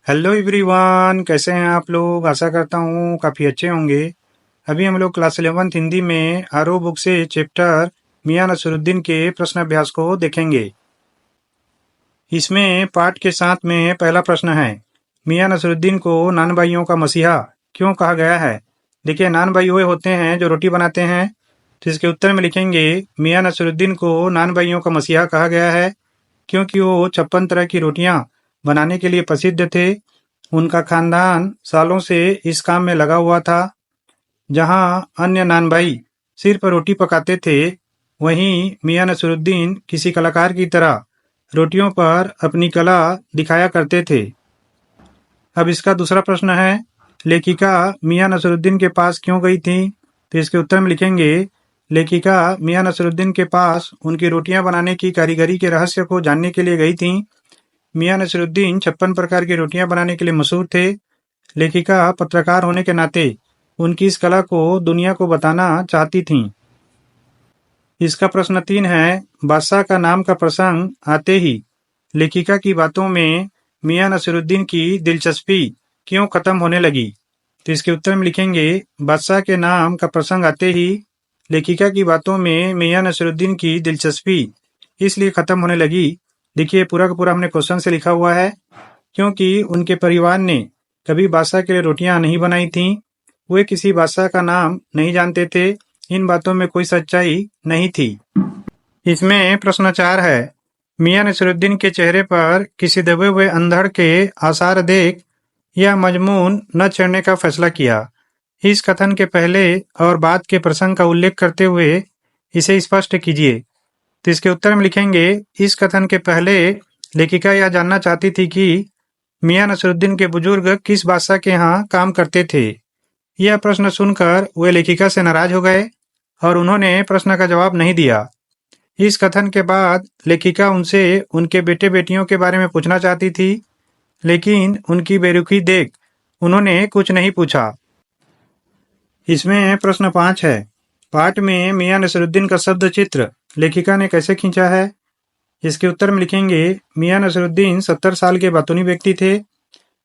Hello everyone, कैसे हैं आप लोग। आशा करता हूँ काफ़ी अच्छे होंगे। अभी हम लोग क्लास 11th हिंदी में आरो बुक से चैप्टर मियां नसरुद्दीन के प्रश्न अभ्यास को देखेंगे। इसमें पाठ के साथ में पहला प्रश्न है, मियां नसरुद्दीन को नान भाइयों का मसीहा क्यों कहा गया है। देखिए, नान भाई वो होते हैं जो रोटी बनाते हैं। तो इसके उत्तर में लिखेंगे, मियां नसरुद्दीन को नान भाइयों का मसीहा कहा गया है क्योंकि वो 56 तरह की रोटियां बनाने के लिए प्रसिद्ध थे। उनका खानदान सालों से इस काम में लगा हुआ था। जहां अन्य नान भाई सिर्फ रोटी पकाते थे, वहीं मियां नसरुद्दीन किसी कलाकार की तरह रोटियों पर अपनी कला दिखाया करते थे। अब इसका दूसरा प्रश्न है, लेखिका मियां नसरुद्दीन के पास क्यों गई थी। तो इसके उत्तर में लिखेंगे, लेखिका मियां नसरुद्दीन के पास उनकी रोटियां बनाने की कारीगरी के रहस्य को जानने के लिए गई थी। मियां नसरुद्दीन 56 प्रकार की रोटियां बनाने के लिए मशहूर थे। लेखिका पत्रकार होने के नाते उनकी इस कला को दुनिया को बताना चाहती थीं। इसका प्रश्न 3 है, बादशाह का नाम का प्रसंग आते ही लेखिका की बातों में मियां नसरुद्दीन की दिलचस्पी क्यों खत्म होने लगी। तो इसके उत्तर में लिखेंगे, बादशाह के नाम का प्रसंग आते ही लेखिका की बातों में मियां नसरुद्दीन की दिलचस्पी इसलिए खत्म होने लगी। देखिए, पूरा का पूरा हमने क्वेश्चन से लिखा हुआ है, क्योंकि उनके परिवार ने कभी बादशाह के लिए रोटियां नहीं बनाई थीं। वे किसी बादशाह का नाम नहीं जानते थे। इन बातों में कोई सच्चाई नहीं थी। इसमें प्रश्न 4 है, मियां नसरुद्दीन के चेहरे पर किसी दबे हुए अंधड़ के आसार देख यह मजमून न छेड़ने का फैसला किया। इस कथन के पहले और बाद के प्रसंग का उल्लेख करते हुए इसे स्पष्ट कीजिए। तो इसके उत्तर में लिखेंगे, इस कथन के पहले लेखिका यह जानना चाहती थी कि मियां नसरुद्दीन के बुजुर्ग किस बादशाह के यहाँ काम करते थे। यह प्रश्न सुनकर वे लेखिका से नाराज हो गए और उन्होंने प्रश्न का जवाब नहीं दिया। इस कथन के बाद लेखिका उनसे उनके बेटे बेटियों के बारे में पूछना चाहती थी, लेकिन उनकी बेरुखी देख उन्होंने कुछ नहीं पूछा। इसमें प्रश्न 5 है, पाठ में मियां नसरुद्दीन का शब्द चित्र लेखिका ने कैसे खींचा है। इसके उत्तर में लिखेंगे, मियां नसरुद्दीन 70 साल के बातूनी व्यक्ति थे।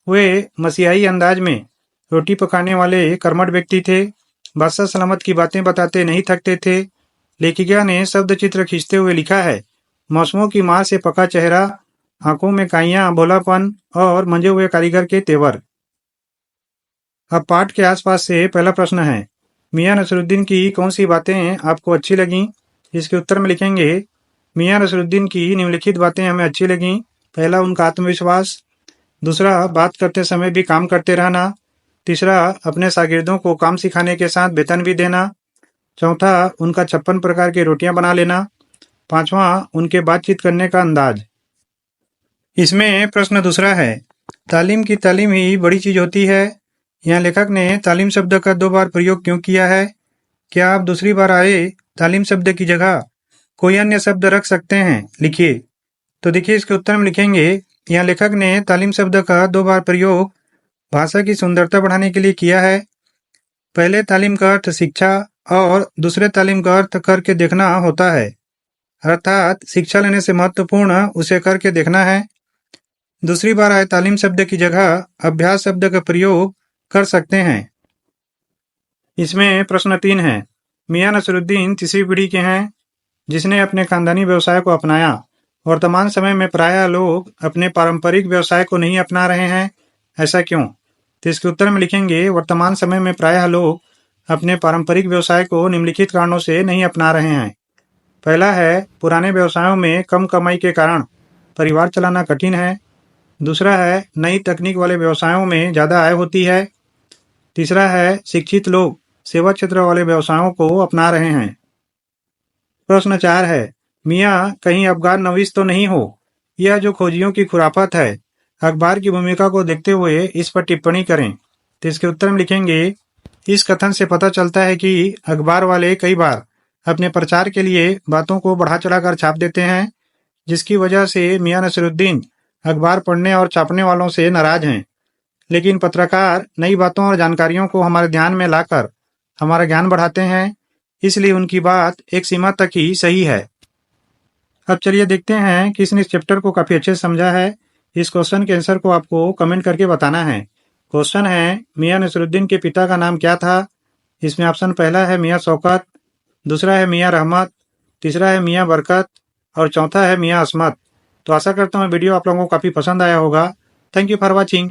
वे मसीहाई अंदाज में रोटी पकाने वाले कर्मठ व्यक्ति थे। बादशाह सलामत की बातें बताते नहीं थकते थे। लेखिका ने शब्द चित्र खींचते हुए लिखा है, मौसमों की मार से पका चेहरा, आंखों में काइयां, भोलापन और मंजे हुए कारीगर के तेवर। अब पाठ के आसपास से पहला प्रश्न है, मियां नसरुद्दीन की कौन सी बातें आपको अच्छी लगीं। इसके उत्तर में लिखेंगे, मियां नसरुद्दीन की निम्नलिखित बातें हमें अच्छी लगीं। पहला, उनका आत्मविश्वास। दूसरा, बात करते समय भी काम करते रहना। तीसरा, अपने शागिर्दों को काम सिखाने के साथ वेतन भी देना। चौथा, उनका 56 प्रकार की रोटियां बना लेना। पांचवा, उनके बातचीत करने का अंदाज। इसमें प्रश्न दूसरा है, तालीम की तालीम ही बड़ी चीज होती है। यहाँ लेखक ने तालीम शब्द का 2 बार प्रयोग क्यों किया है। क्या आप दूसरी बार आए तालीम शब्द की जगह कोई अन्य शब्द रख सकते हैं, लिखिए। तो देखिए, इसके उत्तर में लिखेंगे, यहाँ लेखक ने तालीम शब्द का 2 बार प्रयोग भाषा की सुंदरता बढ़ाने के लिए किया है। पहले तालीम का अर्थ शिक्षा और दूसरे तालीम का अर्थ करके देखना होता है, अर्थात शिक्षा लेने से महत्वपूर्ण उसे करके देखना है। दूसरी बार आए तालीम शब्द की जगह अभ्यास शब्द का प्रयोग कर सकते हैं। इसमें प्रश्न 3 है, मियां नसरुद्दीन तीसरी पीढ़ी के हैं जिसने अपने खानदानी व्यवसाय को अपनाया। वर्तमान समय में प्रायः लोग अपने पारंपरिक व्यवसाय को नहीं अपना रहे हैं, ऐसा क्यों। तो इसके उत्तर में लिखेंगे, वर्तमान समय में प्रायः लोग अपने पारंपरिक व्यवसाय को निम्नलिखित कारणों से नहीं अपना रहे हैं। पहला है, पुराने व्यवसायों में कम कमाई के कारण परिवार चलाना कठिन है। दूसरा है, नई तकनीक वाले व्यवसायों में ज़्यादा आय होती है। तीसरा है, शिक्षित लोग सेवा क्षेत्र वाले व्यवसायों को अपना रहे हैं। प्रश्न 4 है, मियाँ कहीं अफगान नवीस तो नहीं हो। यह जो खोजियों की खुराफत है, अखबार की भूमिका को देखते हुए इस पर टिप्पणी करें। तो इसके उत्तर में लिखेंगे, इस कथन से पता चलता है कि अखबार वाले कई बार अपने प्रचार के लिए बातों को बढ़ा चढ़ाकर छाप देते हैं, जिसकी वजह से मियां नसरुद्दीन अखबार पढ़ने और छापने वालों से नाराज हैं। लेकिन पत्रकार नई बातों और जानकारियों को हमारे ध्यान में लाकर हमारा ज्ञान बढ़ाते हैं, इसलिए उनकी बात एक सीमा तक ही सही है। अब चलिए देखते हैं कि इसने इस चैप्टर को काफ़ी अच्छे से समझा है। इस क्वेश्चन के आंसर को आपको कमेंट करके बताना है। क्वेश्चन है, मियां नसरुद्दीन के पिता का नाम क्या था? इसमें ऑप्शन पहला है मियां शौकत, दूसरा है मियां रहमत, तीसरा है मियां बरकत और चौथा है मियां असमत। तो आशा करता हूँ वीडियो आप लोगों को काफ़ी पसंद आया होगा। Thank you for watching.